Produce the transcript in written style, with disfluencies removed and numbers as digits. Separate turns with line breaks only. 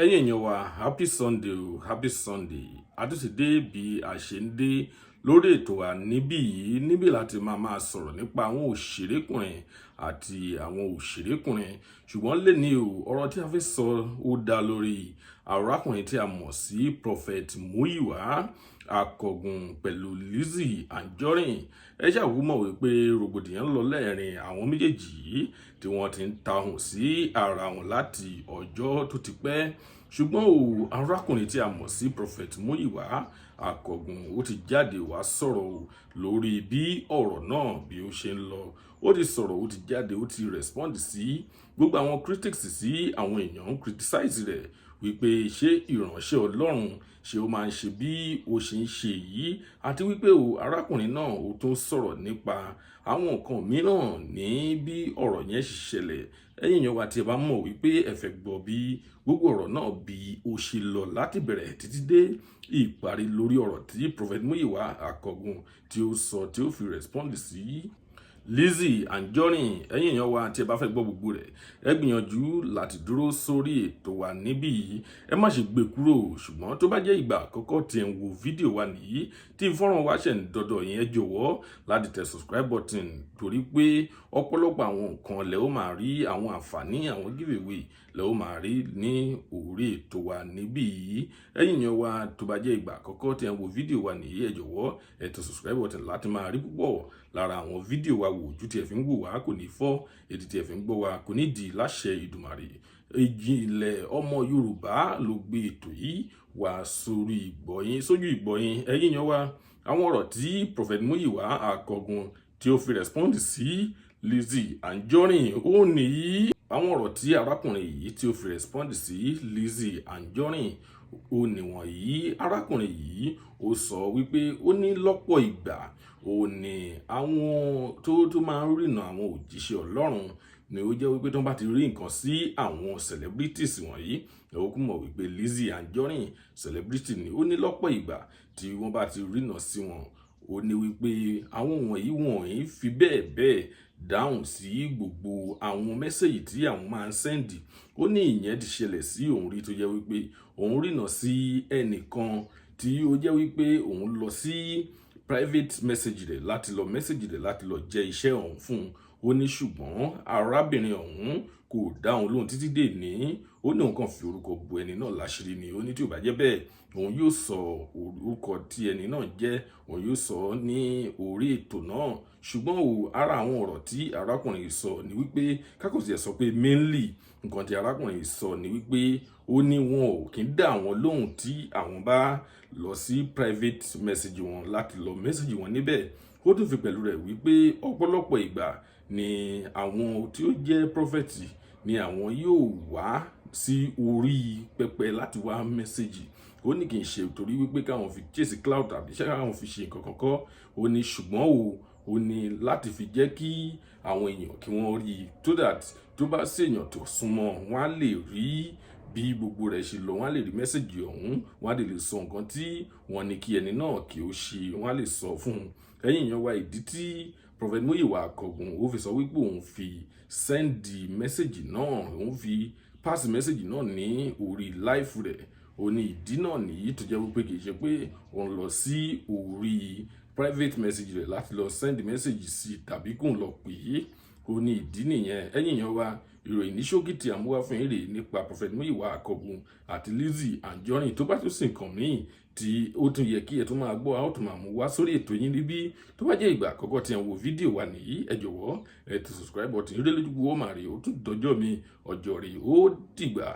ẹ̀yin èèyàn wa happy Sunday o happy Sunday àtúnṣe bí a ṣe ń dé lórí ètò wa níbí láti máa sọ̀rọ̀ nípa àwọn òṣèrékùnrin àti àwọn òṣèrékùnrin ṣùgbọ́n lẹ́ni o ọ̀rọ̀ tí a fẹ́ sọ ó dá lórí arákùnrin tí a mọ̀ sí Prophet MUYIWA Akọ̀gùn pẹ̀lú LIZZY Anjorin. Ẹ ṣàwù mọ̀ wípé rògbòdìyàn ń lọ lẹ́ẹ̀rin àwọn méjèèjì yìí tí wọ́n ti ń tahùn sí ara wọn láti ọjọ́ tó ti pẹ́ ṣùgbọ́n arákùnrin tí a mọ̀ sí Prophet MUYIWA Akọ̀gùn ó ti jáde wá sọ̀rọ̀ lórí bí ọ̀rọ̀ náà bí ó ṣe ń lọ. Ó ti sọ̀rọ̀, ó ti jáde, ó ti respond sí gbogbo àwọn critics sí àwọn èèyàn ń criticize rẹ̀ wípé ṣé ìránṣẹ́ Ọlọ́run ṣé ó máa ń ṣe bí ó ṣe ń ṣe yìí, àti wípé arákùnrin náà ó tún sọ̀rọ̀ nípa àwọn nǹkan mìíràn ní bí ọ̀rọ̀ yẹn ṣe ṣẹlẹ̀. Ẹ̀yin èèyàn wa tí ẹ bá mọ̀ wípé ẹ fẹ́ gbọ́ bí gbogbo ọ̀rọ̀ náà bí ó ṣe lọ láti bẹ̀rẹ̀ títí dé ìparí lórí ọ̀rọ̀ tí Prophet MUYIWA Akọ̀gùn tí ó sọ tí ó fi respond sí LIZZY Anjorin. Ẹ̀yin èèyàn wa tí ẹ bá fẹ́ gbọ́ gbogbo rẹ̀ ẹ gbìyànjú láti dúró sórí ètò wa níbí yìí, ẹ má ṣe gbé kúrò. Ṣùgbọ́n tó bá jẹ́ ìgbà àkọ́kọ́ tí ẹ ń wo fídíò wa nìyí tí fọ́nrán wa ṣẹ̀ ń dọ́dọ̀ yín, ẹ jọ̀wọ́ láti tẹ subscribe button torí pé ọ̀pọ̀lọpọ̀ àwọn nǹkan lẹ ó máa rí, àwọn àǹfààní, àwọn giveaway lẹ ó máa rí ní orí ètò wa níbí yìí. Ẹ̀yin èèyàn wa tó bá jẹ́ ìgbà àkọ́kọ́ tí ẹ ń wo fídíò wa nìyí, ẹ jọ̀wọ́ ẹ tẹ subscribe button láti máa rí púpọ̀ lára àwọn fídíò wa wò. Ojú tí ẹ fi ń wò wá kò ní fọ́, etí tí ẹ fi ń gbọ́ wa kò ní di láṣẹ Ìdùmarè. Ìjìnlẹ̀ ọmọ Yorùbá ló gbé ètò yìí wá sójú ìgbọ̀yìn. Ẹ̀yin èèyàn wa, àwọn ọ̀rọ̀ tí Prophet MUYIWA Akọ̀gùn tí ó fi respond sí LIZZY Anjorin ó nìyí. Àwọn ọ̀rọ̀ tí arákùnrin yìí tí ó fi respond sí LIZZY Anjorin ó nìwọ̀nyí. Arákùnrin yìí ó sọ wípé ó ní lọ́pọ̀ ìgbà ó ní àwọn tó máa ń rìnà àwọn òjíṣẹ́ Ọlọ́run ni ó jẹ́ wípé tó bá ti rí nǹkan sí àwọn celebrities wọ̀nyí ẹ ó kú mọ̀ wípé LIZZY Anjorin celebrity ni. Ó ní lọ́pọ̀ ìgbà tí wọ́n bá ti rìnà sí wọn ó ní wípé àwọn wọ̀nyí fi bẹ́ẹ̀ dáhùn sí gbogbo àwọn mẹ́sẹ̀jì tí àwọn máa ń sẹ́ndì. Ó ní ìyẹn ti ṣẹlẹ̀ sí òun rí tó jẹ́ wípé òun rìnà sí ẹnìkan tí ó jẹ́ wípé òun lọ sí private message rẹ̀ láti lọ message rẹ̀ láti lọ jẹ́ iṣẹ́ ọ̀hún fún un. Ó ní ṣùgbọ́n arábìnrin ọ̀hún kò dáhùn lóhùn títí dè ní. Ó ní òun kàn fi orúkọ bo ẹni náà láṣìírí ni. Ó ní tí ò bá jẹ́ bẹ́ẹ̀ òun yóò sọ orúkọ tí ẹni náà jẹ́, òun yóò sọ ní orí ètò náà. Ṣùgbọ́n ara àwọn ọ̀rọ̀ tí arákùnrin yìí sọ ni wípé kákòsí ẹ̀ sọ pé mainly nǹkan tí arákùnrin yìí sọ ni wípé ó ní wọn ò kí ń dá àwọn lóhùn tí àwọn bá lọ sí private message wọn láti lọ message wọn níbẹ̀. Ó tún fi pẹ̀lú rẹ̀ wípé ọ̀pọ̀lọpọ̀ ìgbà ni àwọn tí ó jẹ́ prophet ni àwọn yóò wá sí orí pẹpẹ láti wá mẹ́sẹ̀gì. Ó ní kì í ṣe torí wípé káwọn fi chase cloud tàbí káwọn fi ṣe nǹkan kankan. Ó ní ṣùgbọ́n ó ní láti fi jẹ́ kí àwọn èèyàn kí wọ́n rí so that tó bá ṣèyàn tó súnmọ́ wọn á lè rí bí gbogbo rẹ̀ ṣe lọ, wọ́n á lè rí mẹ́sẹ̀gì ọ̀hún, wọ́n á lè sọ nǹkan tí wọ́n ní kí ẹni náà kí ó ṣe, wọ́n á lè sọ fún un. Ẹ̀yin èèyàn wa, ìdí tí Prophet MUYIWA Akọ̀gùn ó fi sọ wípé òun fi sẹ́ndì mẹ́sẹ̀gì náà, òun fi pass mẹ́sẹ̀gì náà ní orí live rẹ̀. Ó ní ìdí náà nìyí tó jẹ́ wípé kì í ṣe pé òun lọ sí orí private message rẹ̀ láti lọ send message sí tàbí kóun lọ pè é. Ó ní ìdí nìyẹn. Ẹ̀yin èèyàn wa, ìròyìn ní ṣókí tí a mú wá fún yín rèé nípa Prophet MUYIWA Akọ̀gùn àti LIZZY Anjorin. Tó bá tún sì nǹkan míì tí ó tún yẹ kí ẹ tún máa gbọ́, a ó tún máa mú wá sórí ètò yín níbí. Tó bá jẹ́ ìgbà àkọ́kọ́ tí ẹ ń wo fídíò wa nìyí, ẹ jọ̀wọ́ ẹ tẹ subscribe button, ìrẹ́lẹ́dùgbò ó máa rèé. Ó tún dọjọ́ mi, ọjọ́ rèé, ó dìgbà.